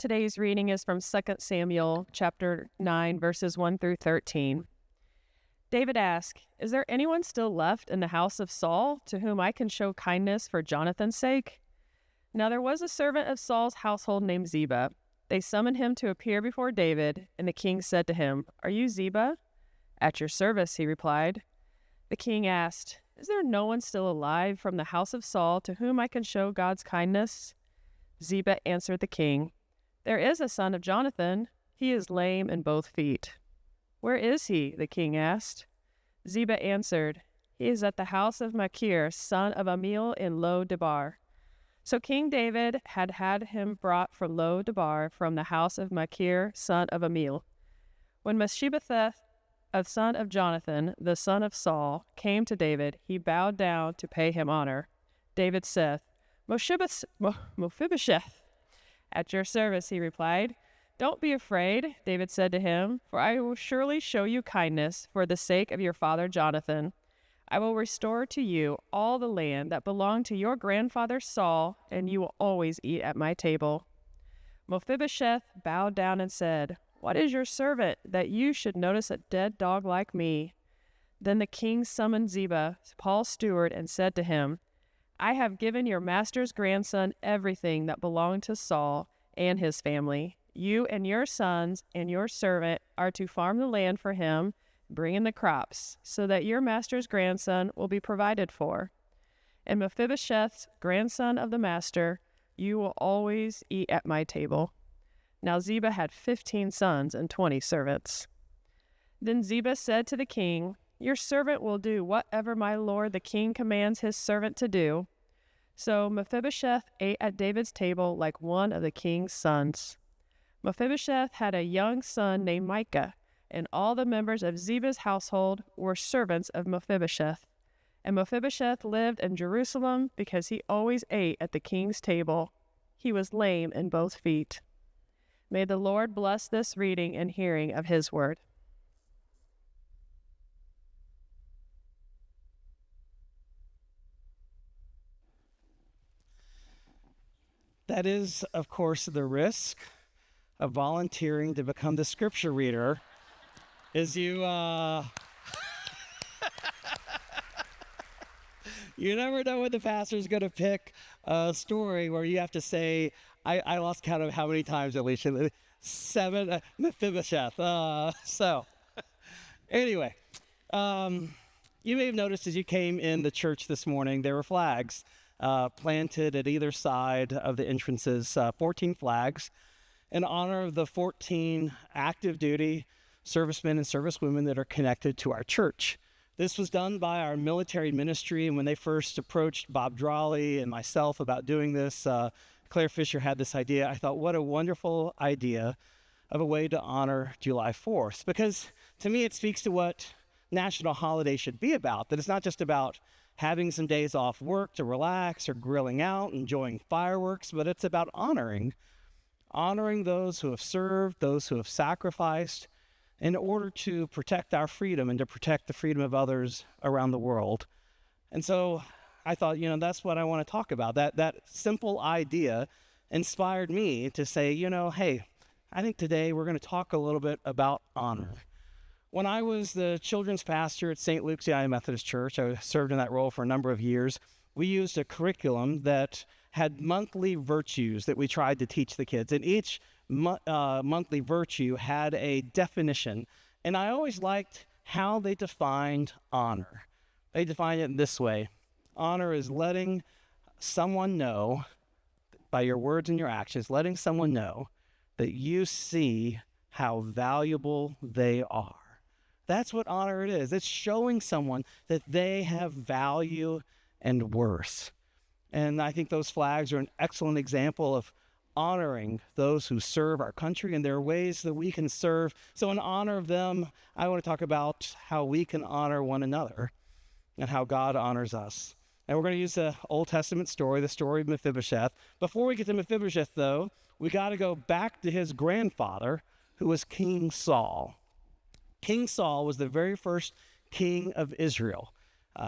Today's reading is from 2 Samuel chapter 9, verses 1 through 13. David asked, "Is there anyone still left in the house of Saul to whom I can show kindness for Jonathan's sake?" Now there was a servant of Saul's household named Ziba. They summoned him to appear before David, and the king said to him, "Are you Ziba?" "At your service," he replied. The king asked, "Is there no one still alive from the house of Saul to whom I can show God's kindness?" Ziba answered the king, "There is a son of Jonathan. He is lame in both feet." "Where is he?" the king asked. Ziba answered, "He is at the house of Machir, son of Amiel in Lo-debar." So King David had him brought from Lo-debar from the house of Machir, son of Amiel. When Mephibosheth, a son of Jonathan, the son of Saul, came to David, he bowed down to pay him honor. David said, Mephibosheth, "At your service," he replied. "Don't be afraid," David said to him, "for I will surely show you kindness for the sake of your father Jonathan. I will restore to you all the land that belonged to your grandfather Saul, and you will always eat at my table." Mephibosheth bowed down and said, "What is your servant that you should notice a dead dog like me?" Then the king summoned Ziba, Paul's steward, and said to him, "I have given your master's grandson everything that belonged to Saul and his family. You and your sons and your servant are to farm the land for him, bring in the crops, so that your master's grandson will be provided for. And Mephibosheth, grandson of the master, you will always eat at my table." Now Ziba had 15 sons and 20 servants. Then Ziba said to the king, "Your servant will do whatever my lord the king commands his servant to do." So Mephibosheth ate at David's table like one of the king's sons. Mephibosheth had a young son named Micah, and all the members of Ziba's household were servants of Mephibosheth. And Mephibosheth lived in Jerusalem because he always ate at the king's table. He was lame in both feet. May the Lord bless this reading and hearing of his word. That is, of course, the risk of volunteering to become the scripture reader. Is you never know when the pastor's going to pick a story where you have to say, I lost count of how many times, Alicia, 7, Mephibosheth. Anyway, you may have noticed as you came in the church this morning, there were flags planted at either side of the entrances, 14 flags, in honor of the 14 active duty servicemen and servicewomen that are connected to our church. This was done by our military ministry, and when they first approached Bob Drawley and myself about doing this, Claire Fisher had this idea. I thought, what a wonderful idea of a way to honor July 4th, because to me it speaks to what national holiday should be about, that it's not just about having some days off work to relax or grilling out, enjoying fireworks, but it's about honoring those who have served, those who have sacrificed, in order to protect our freedom and to protect the freedom of others around the world. And so I thought, that's what I want to talk about. That simple idea inspired me to say, hey, I think today we're going to talk a little bit about honor. When I was the children's pastor at St. Luke's United Methodist Church, I served in that role for a number of years. We used a curriculum that had monthly virtues that we tried to teach the kids, and each monthly virtue had a definition, and I always liked how they defined honor. They defined it this way: honor is letting someone know, by your words and your actions, letting someone know that you see how valuable they are. That's what honor it is. It's showing someone that they have value and worth. And I think those flags are an excellent example of honoring those who serve our country, and there are ways that we can serve. So in honor of them, I want to talk about how we can honor one another and how God honors us. And we're going to use the Old Testament story, the story of Mephibosheth. Before we get to Mephibosheth, though, we got to go back to his grandfather, who was King Saul. King Saul was the very first king of Israel.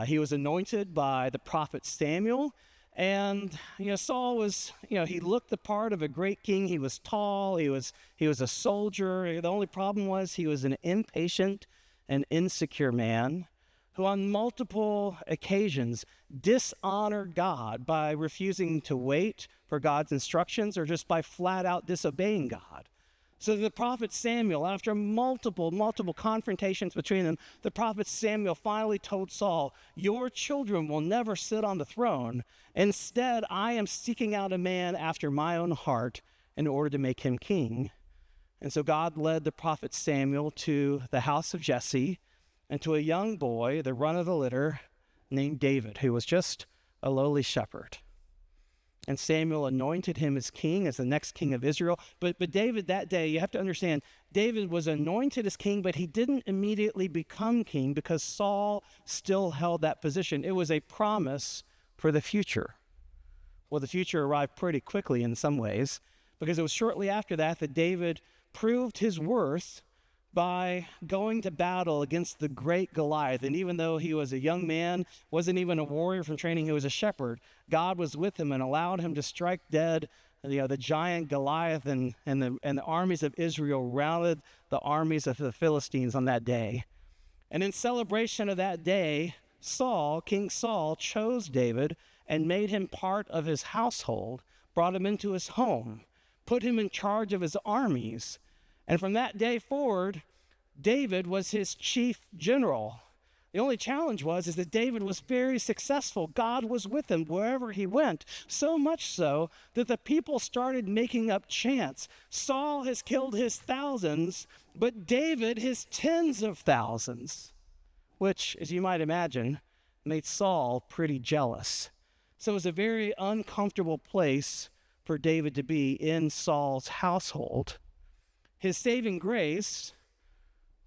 He was anointed by the prophet Samuel, And, Saul was, he looked the part of a great king. He was tall. He was a soldier. The only problem was he was an impatient and insecure man who on multiple occasions dishonored God by refusing to wait for God's instructions or just by flat out disobeying God. So the prophet Samuel, after multiple confrontations between them, the prophet Samuel finally told Saul, "Your children will never sit on the throne. Instead, I am seeking out a man after my own heart in order to make him king." And so God led the prophet Samuel to the house of Jesse and to a young boy, the run of the litter, named David, who was just a lowly shepherd. And Samuel anointed him as king, as the next king of Israel. But David that day, you have to understand, David was anointed as king, but he didn't immediately become king because Saul still held that position. It was a promise for the future. Well, the future arrived pretty quickly in some ways, because it was shortly after that that David proved his worth by going to battle against the great Goliath. And even though he was a young man, wasn't even a warrior from training, he was a shepherd, God was with him and allowed him to strike dead the giant Goliath, and the armies of Israel routed the armies of the Philistines on that day. And in celebration of that day, King Saul chose David and made him part of his household, brought him into his home, put him in charge of his armies. And from that day forward, David was his chief general. The only challenge is that David was very successful. God was with him wherever he went, so much so that the people started making up chants. Saul has killed his thousands, but David his tens of thousands, which, as you might imagine, made Saul pretty jealous. So it was a very uncomfortable place for David to be in Saul's household. His saving grace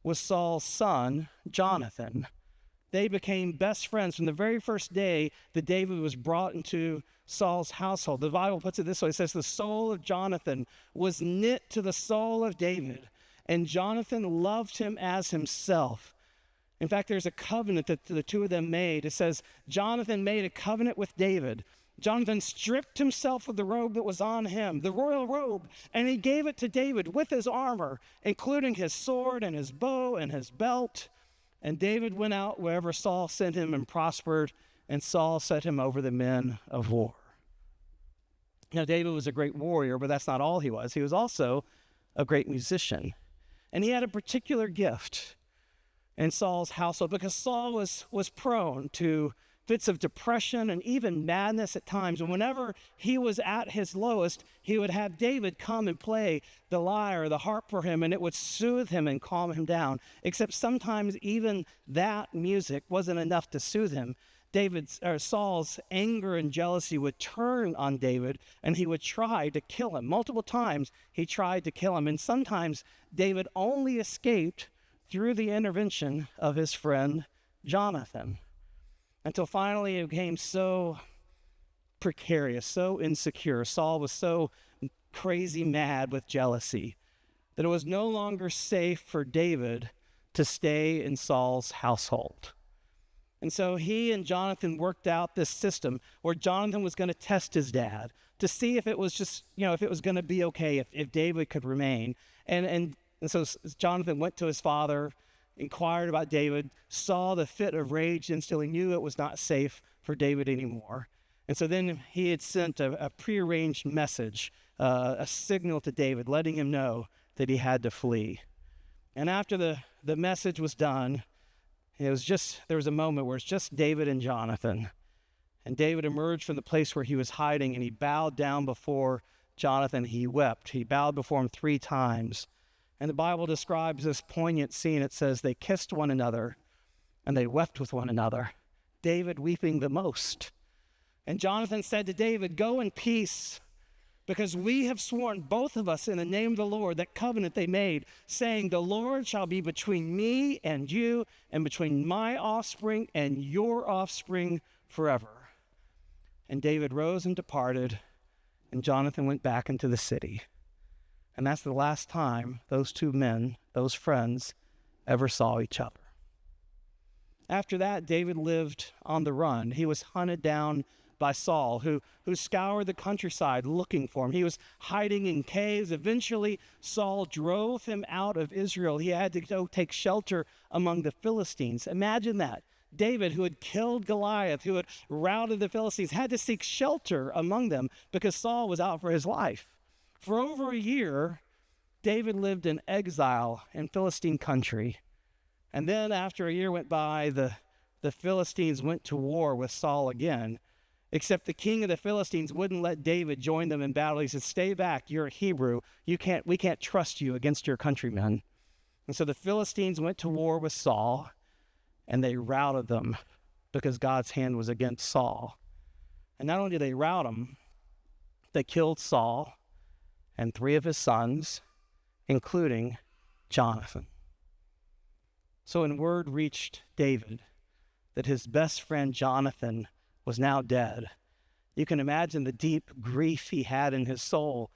was Saul's son, Jonathan. They became best friends from the very first day that David was brought into Saul's household. The Bible puts it this way. It says, the soul of Jonathan was knit to the soul of David, and Jonathan loved him as himself. In fact, there's a covenant that the two of them made. It says, Jonathan made a covenant with David. Jonathan stripped himself of the robe that was on him, the royal robe, and he gave it to David with his armor, including his sword and his bow and his belt. And David went out wherever Saul sent him and prospered, and Saul set him over the men of war. Now, David was a great warrior, but that's not all he was. He was also a great musician. And he had a particular gift in Saul's household because Saul was prone to fits of depression and even madness at times. And whenever he was at his lowest, he would have David come and play the lyre or the harp for him, and it would soothe him and calm him down. Except sometimes even that music wasn't enough to soothe him. Saul's anger and jealousy would turn on David, and he would try to kill him. Multiple times he tried to kill him, and sometimes David only escaped through the intervention of his friend Jonathan. Until finally it became so precarious, so insecure. Saul was so crazy mad with jealousy that it was no longer safe for David to stay in Saul's household. And so he and Jonathan worked out this system where Jonathan was going to test his dad to see if it was just, if it was going to be okay, if David could remain. And so Jonathan went to his father, inquired about David, saw the fit of rage instantly, knew it was not safe for David anymore. And so then he had sent a prearranged message, a signal to David, letting him know that he had to flee. And after the message was done, there was a moment where it's just David and Jonathan. And David emerged from the place where he was hiding, and he bowed down before Jonathan. He wept. He bowed before him 3 times. And the Bible describes this poignant scene. It says they kissed one another and they wept with one another, David weeping the most. And Jonathan said to David, "Go in peace, because we have sworn, both of us, in the name of the Lord," that covenant they made, saying, "The Lord shall be between me and you, and between my offspring and your offspring forever." And David rose and departed, and Jonathan went back into the city. And that's the last time those two men, those friends, ever saw each other. After that, David lived on the run. He was hunted down by Saul, who scoured the countryside looking for him. He was hiding in caves. Eventually, Saul drove him out of Israel. He had to go take shelter among the Philistines. Imagine that. David, who had killed Goliath, who had routed the Philistines, had to seek shelter among them because Saul was out for his life. For over a year, David lived in exile in Philistine country. And then after a year went by, the Philistines went to war with Saul again, except the king of the Philistines wouldn't let David join them in battle. He said, "Stay back, you're a Hebrew. We can't trust you against your countrymen." And so the Philistines went to war with Saul, and they routed them because God's hand was against Saul. And not only did they rout him, they killed Saul and 3 of his sons, including Jonathan. So when word reached David that his best friend Jonathan was now dead, you can imagine the deep grief he had in his soul.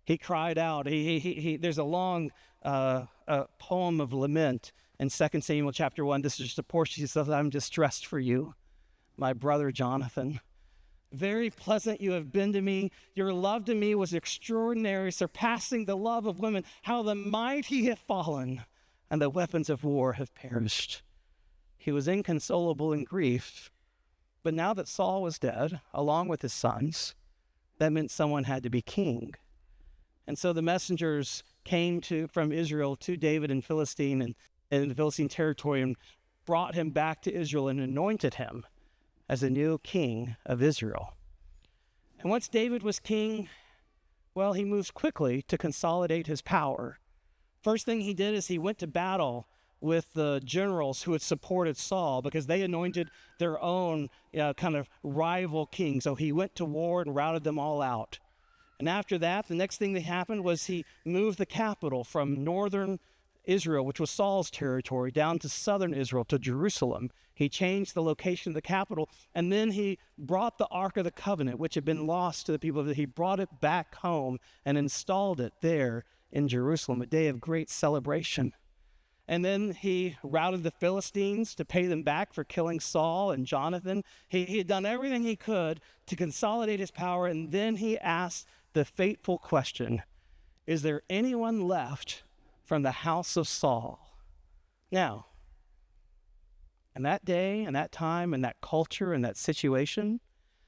He cried out. There's a long poem of lament in 2 Samuel chapter 1. This is just a portion. He says, "I'm distressed for you, my brother Jonathan. Very pleasant you have been to me. Your love to me was extraordinary, surpassing the love of women. How the mighty have fallen, and the weapons of war have perished." He was inconsolable in grief. But now that Saul was dead, along with his sons, that meant someone had to be king. And so the messengers came from Israel to David in the Philistine territory and brought him back to Israel and anointed him as a new king of Israel. And once David was king, well, he moved quickly to consolidate his power. First thing he did is he went to battle with the generals who had supported Saul because they anointed their own kind of rival king. So he went to war and routed them all out. And after that, the next thing that happened was he moved the capital from northern Israel, which was Saul's territory, down to southern Israel, to Jerusalem. He changed the location of the capital, and then he brought the Ark of the Covenant, which had been lost to the people. He brought it back home and installed it there in Jerusalem, a day of great celebration. And then he routed the Philistines to pay them back for killing Saul and Jonathan. He had done everything he could to consolidate his power, and then he asked the fateful question, "Is there anyone left from the house of Saul?" Now, in that day, and that time, and that culture, and that situation,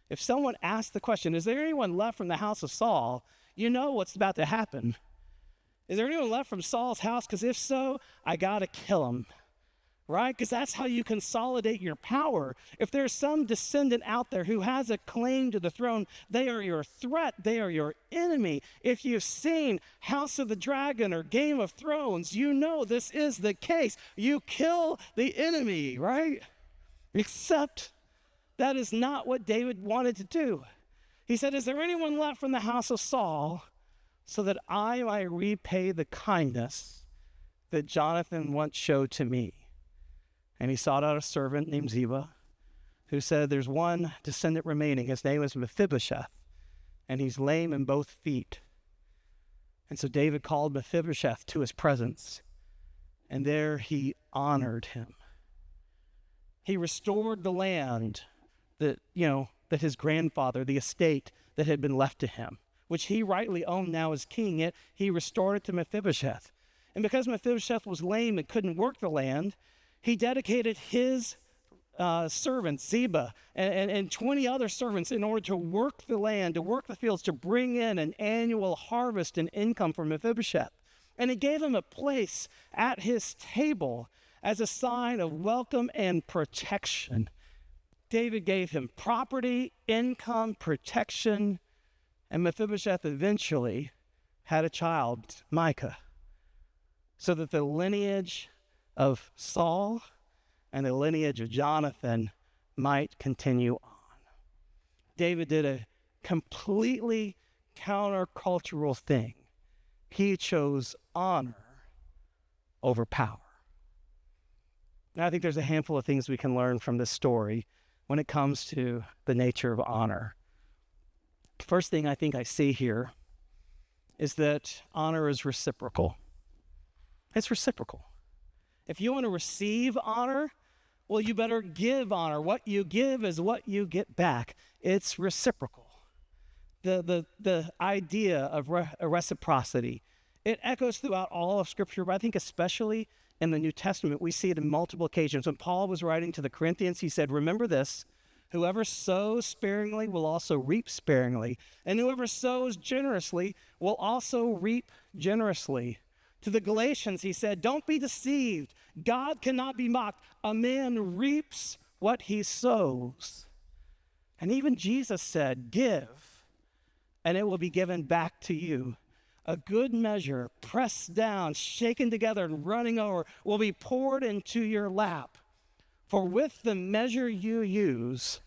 if someone asked the question, "Is there anyone left from the house of Saul?" you know what's about to happen. Is there anyone left from Saul's house? Because if so, I got to kill him, right? Because that's how you consolidate your power. If there's some descendant out there who has a claim to the throne, they are your threat. They are your enemy. If you've seen House of the Dragon or Game of Thrones, you know this is the case. You kill the enemy, right? Except that is not what David wanted to do. He said, "Is there anyone left from the house of Saul so that I might repay the kindness that Jonathan once showed to me?" And he sought out a servant named Ziba, who said, "There's one descendant remaining. His name is Mephibosheth, and he's lame in both feet." And so David called Mephibosheth to his presence, and there he honored him. He restored the land that his grandfather, the estate that had been left to him, which he rightly owned now as king, yet he restored it to Mephibosheth. And because Mephibosheth was lame and couldn't work the land, he dedicated his servant, Ziba, and 20 other servants in order to work the land, to work the fields, to bring in an annual harvest and income for Mephibosheth. And he gave him a place at his table as a sign of welcome and protection. David gave him property, income, protection, and Mephibosheth eventually had a child, Micah, so that the lineage of Saul and the lineage of Jonathan might continue on. David did a completely countercultural thing. He chose honor over power. Now, I think there's a handful of things we can learn from this story when it comes to the nature of honor. First thing I think I see here is that honor is reciprocal. It's reciprocal. If you want to receive honor, well, you better give honor. What you give is what you get back. It's reciprocal. The idea of reciprocity, it echoes throughout all of Scripture, but I think especially in the New Testament, we see it in multiple occasions. When Paul was writing to the Corinthians, he said, remember this, whoever sows sparingly will also reap sparingly, and whoever sows generously will also reap generously. To the Galatians, he said, don't be deceived. God cannot be mocked. A man reaps what he sows. And even Jesus said, give, and it will be given back to you. A good measure, pressed down, shaken together, and running over, will be poured into your lap. For with the measure you use,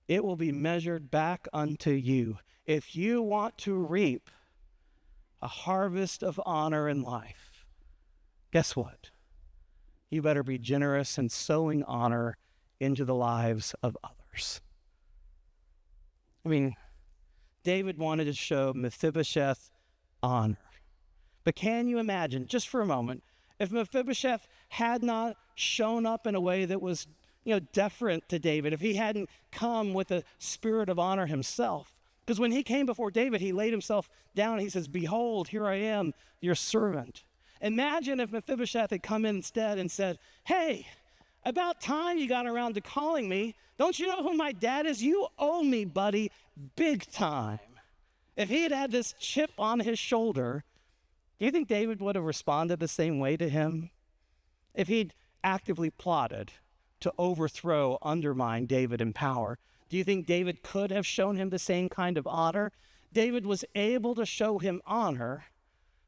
it will be measured back unto you. If you want to reap a harvest of honor in life, guess what? You better be generous in sowing honor into the lives of others. I mean, David wanted to show Mephibosheth honor. But can you imagine, just for a moment, if Mephibosheth had not shown up in a way that was, deferent to David, if he hadn't come with a spirit of honor himself? Because when he came before David, he laid himself down and he says, behold, here I am, your servant. Imagine if Mephibosheth had come in instead and said, hey, about time you got around to calling me. Don't you know who my dad is? You owe me, buddy, big time. If he had had this chip on his shoulder, do you think David would have responded the same way to him? If he'd actively plotted to overthrow, undermine David in power, do you think David could have shown him the same kind of honor? David was able to show him honor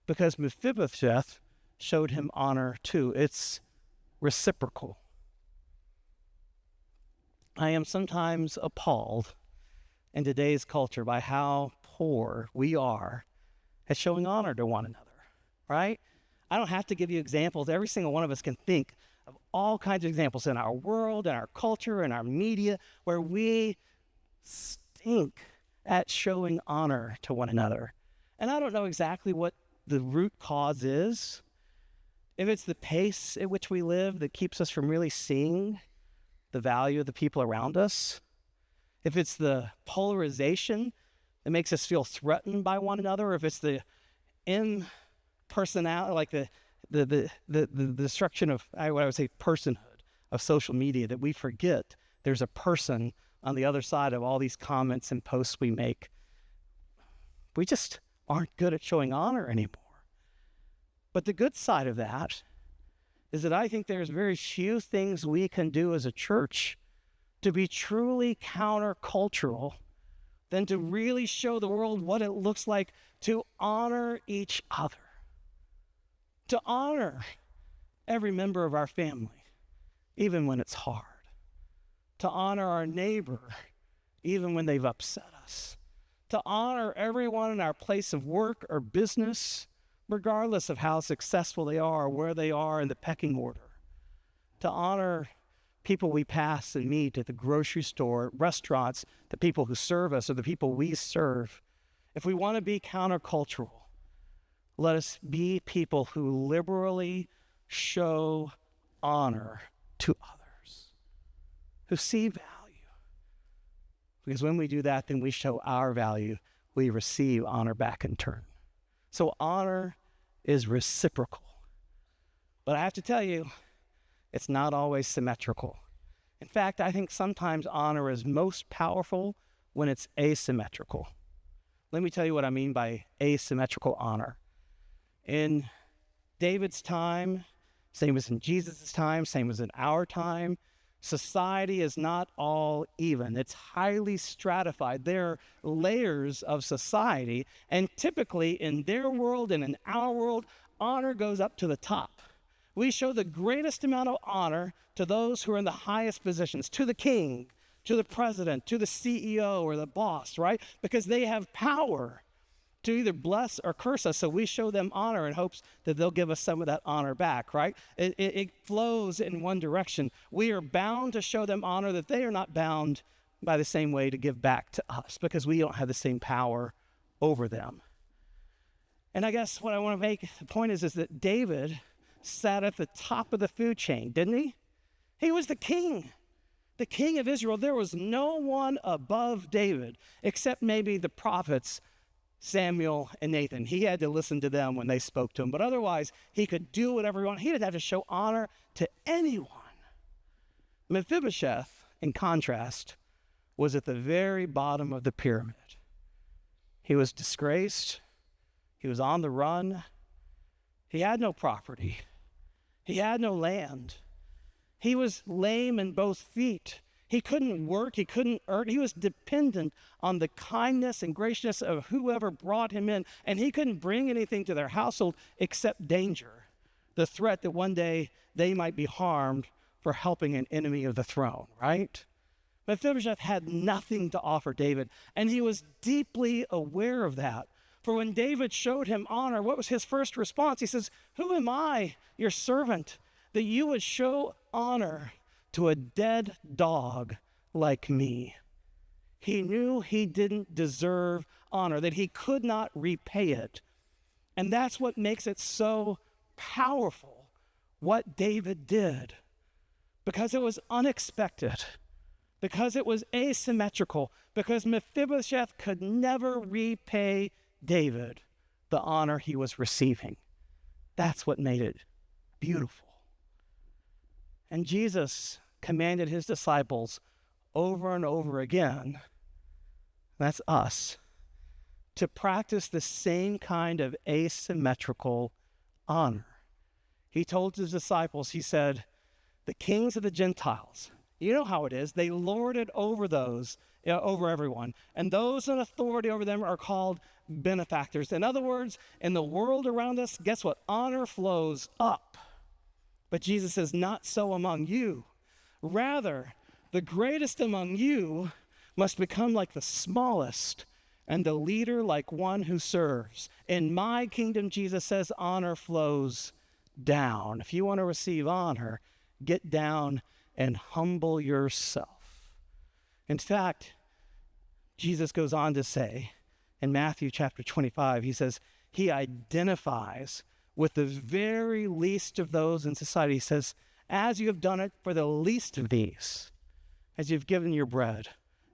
because Mephibosheth showed him honor too. It's reciprocal. I am sometimes appalled in today's culture by how poor we are at showing honor to one another, right? I don't have to give you examples. Every single one of us can think of all kinds of examples in our world, in our culture, in our media, where we stink at showing honor to one another. And I don't know exactly what the root cause is. If it's the pace at which we live that keeps us from really seeing the value of the people around us, if it's the polarization that makes us feel threatened by one another, or if it's the impersonality, like the destruction of, what I would say, personhood of social media, that we forget there's a person on the other side of all these comments and posts we make. We just aren't good at showing honor anymore. But the good side of that is that I think there's very few things we can do as a church to be truly countercultural than to really show the world what it looks like to honor each other, to honor every member of our family, even when it's hard, to honor our neighbor, even when they've upset us, to honor everyone in our place of work or business, regardless of how successful they are or where they are in the pecking order, to honor people we pass and meet at the grocery store, restaurants, the people who serve us or the people we serve. If we want to be countercultural, let us be people who liberally show honor to others, who see value. Because when we do that, then we show our value. We receive honor back in turn. So honor is reciprocal. But I have to tell you, it's not always symmetrical. In fact, I think sometimes honor is most powerful when it's asymmetrical. Let me tell you what I mean by asymmetrical honor. In David's time, same as in Jesus' time, same as in our time, society is not all even. It's highly stratified. There are layers of society, and typically in their world and in our world, honor goes up to the top. We show the greatest amount of honor to those who are in the highest positions, to the king, to the president, to the CEO or the boss, right? Because they have power to either bless or curse us, so we show them honor in hopes that they'll give us some of that honor back, right? It flows in one direction. We are bound to show them honor that they are not bound by the same way to give back to us because we don't have the same power over them. And I guess what I want to make the point is that David sat at the top of the food chain, didn't he? He was the king of Israel. There was no one above David except maybe the prophets, Samuel and Nathan. He had to listen to them when they spoke to him, but otherwise he could do whatever he wanted. He didn't have to show honor to anyone. Mephibosheth, in contrast, was at the very bottom of the pyramid. He was disgraced. He was on the run. He had no property. He had no land. He was lame in both feet. He couldn't work. He couldn't earn. He was dependent on the kindness and graciousness of whoever brought him in, and he couldn't bring anything to their household except danger, the threat that one day they might be harmed for helping an enemy of the throne, right? Mephibosheth had nothing to offer David, and he was deeply aware of that. For when David showed him honor, what was his first response? He says, "Who am I, your servant, that you would show honor to a dead dog like me?" He knew he didn't deserve honor, that he could not repay it. And that's what makes it so powerful, what David did. Because it was unexpected, because it was asymmetrical, because Mephibosheth could never repay David the honor he was receiving. That's what made it beautiful. And Jesus commanded his disciples over and over again, that's us, to practice the same kind of asymmetrical honor. He told his disciples, he said, the kings of the Gentiles, you know how it is, they lord it over over everyone. And those in authority over them are called benefactors. In other words, in the world around us, guess what? Honor flows up. But Jesus says, not so among you. Rather, the greatest among you must become like the smallest, and the leader like one who serves. In my kingdom, Jesus says, honor flows down. If you want to receive honor, get down and humble yourself. In fact, Jesus goes on to say in Matthew chapter 25, he says, he identifies with the very least of those in society. He says, as you have done it for the least of these, as you've given your bread,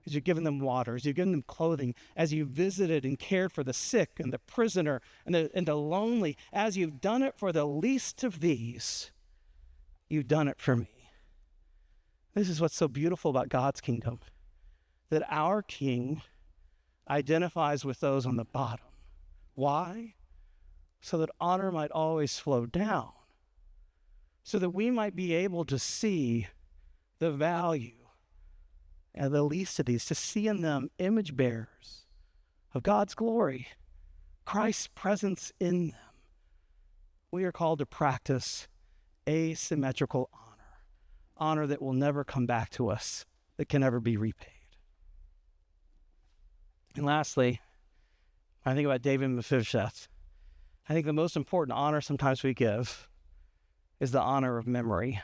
as you've given them water, as you've given them clothing, as you've visited and cared for the sick and the prisoner and the lonely, as you've done it for the least of these, you've done it for me. This is what's so beautiful about God's kingdom, that our King identifies with those on the bottom. Why? So that honor might always flow down, so that we might be able to see the value and the least of these, to see in them image bearers of God's glory, Christ's presence in them. We are called to practice asymmetrical honor that will never come back to us, that can never be repaid. And lastly, I think about David and Mephibosheth. I think the most important honor sometimes we give is the honor of memory,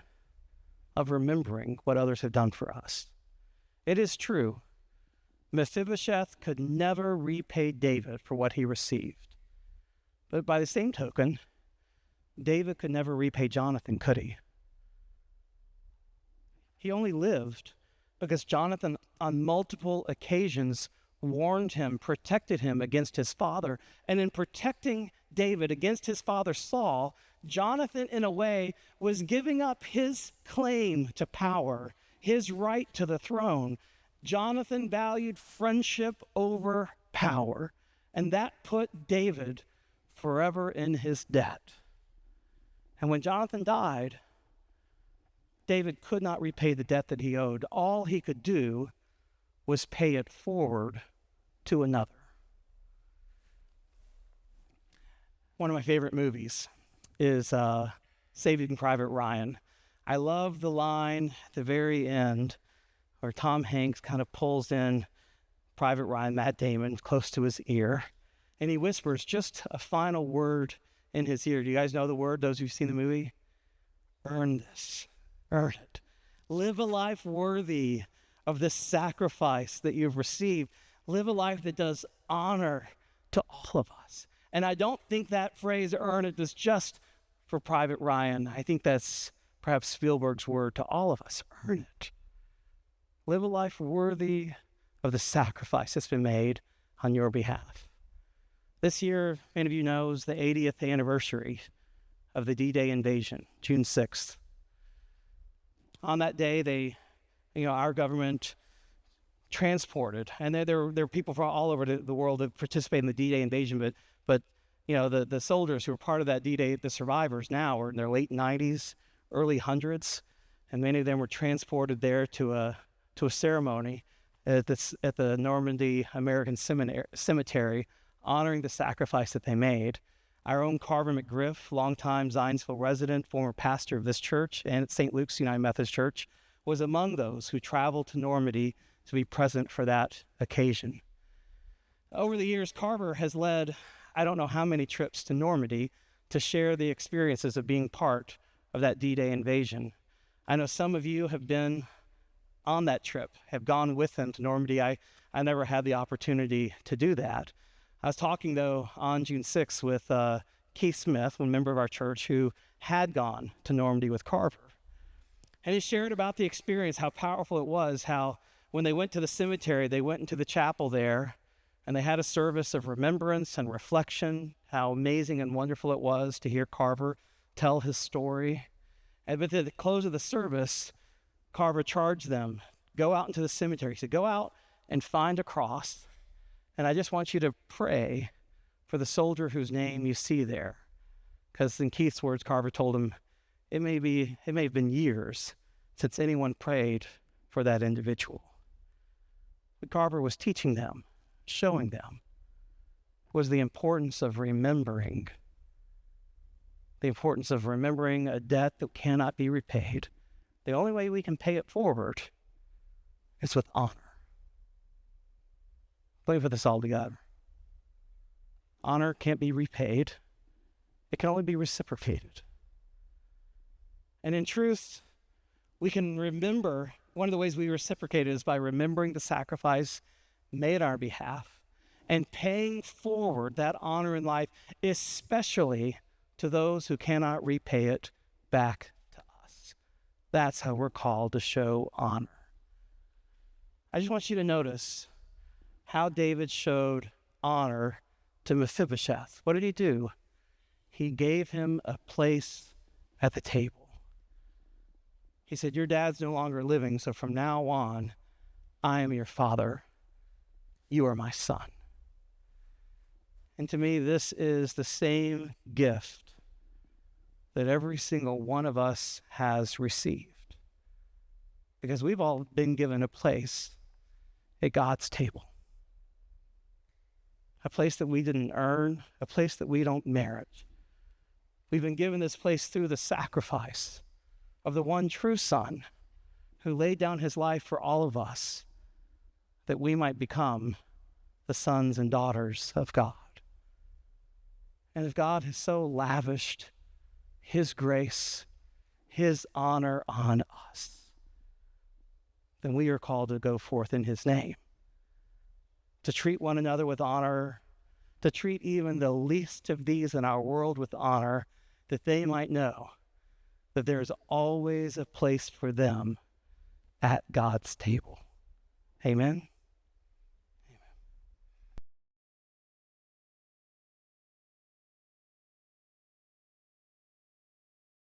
of remembering what others have done for us. It is true, Mephibosheth could never repay David for what he received. But by the same token, David could never repay Jonathan, could he? He only lived because Jonathan, on multiple occasions, warned him, protected him against his father. And in protecting David against his father Saul, Jonathan, in a way, was giving up his claim to power, his right to the throne. Jonathan valued friendship over power, and that put David forever in his debt. And when Jonathan died, David could not repay the debt that he owed. All he could do was pay it forward to another. One of my favorite movies is Saving Private Ryan. I love the line at the very end where Tom Hanks kind of pulls in Private Ryan, Matt Damon, close to his ear, and he whispers just a final word in his ear. Do you guys know the word, those who've seen the movie? Earn this. Earn it. Live a life worthy of this sacrifice that you've received. Live a life that does honor to all of us. And I don't think that phrase, earn it, is just for Private Ryan. I think that's perhaps Spielberg's word to all of us, earn it. Live a life worthy of the sacrifice that's been made on your behalf. This year, many of you know, is the 80th anniversary of the D-Day invasion, June 6th. On that day, our government transported, and there were people from all over the world that participated in the D-Day invasion, but the soldiers who were part of that D-Day, the survivors now are in their late 90s, early hundreds, and many of them were transported there to a ceremony at the Normandy American Cemetery, honoring the sacrifice that they made. Our own Carver McGriff, longtime Zionsville resident, former pastor of this church and at St. Luke's United Methodist Church, was among those who traveled to Normandy to be present for that occasion. Over the years, Carver has led I don't know how many trips to Normandy to share the experiences of being part of that D-Day invasion. I know some of you have been on that trip, have gone with them to Normandy. I never had the opportunity to do that. I was talking, though, on June 6th with Keith Smith, a member of our church, who had gone to Normandy with Carver. And he shared about the experience, how powerful it was, how when they went to the cemetery, they went into the chapel there, and they had a service of remembrance and reflection, how amazing and wonderful it was to hear Carver tell his story. And at the close of the service, Carver charged them, go out into the cemetery. He said, go out and find a cross, and I just want you to pray for the soldier whose name you see there. Because in Keith's words, Carver told him, it may have been years since anyone prayed for that individual. But Carver was teaching them, showing them, was the importance of remembering. The importance of remembering a debt that cannot be repaid. The only way we can pay it forward is with honor. Let me put this all together. Honor can't be repaid. It can only be reciprocated. And in truth, we can remember, one of the ways we reciprocate is by remembering the sacrifice made on our behalf and paying forward that honor in life, especially to those who cannot repay it back to us. That's how we're called to show honor. I just want you to notice how David showed honor to Mephibosheth. What did he do? He gave him a place at the table. He said, your dad's no longer living, so from now on, I am your father. You are my son. And to me, this is the same gift that every single one of us has received. Because we've all been given a place at God's table. A place that we didn't earn, a place that we don't merit. We've been given this place through the sacrifice of the one true Son who laid down his life for all of us, that we might become the sons and daughters of God. And if God has so lavished his grace, his honor on us, then we are called to go forth in his name, to treat one another with honor, to treat even the least of these in our world with honor, that they might know that there is always a place for them at God's table. Amen.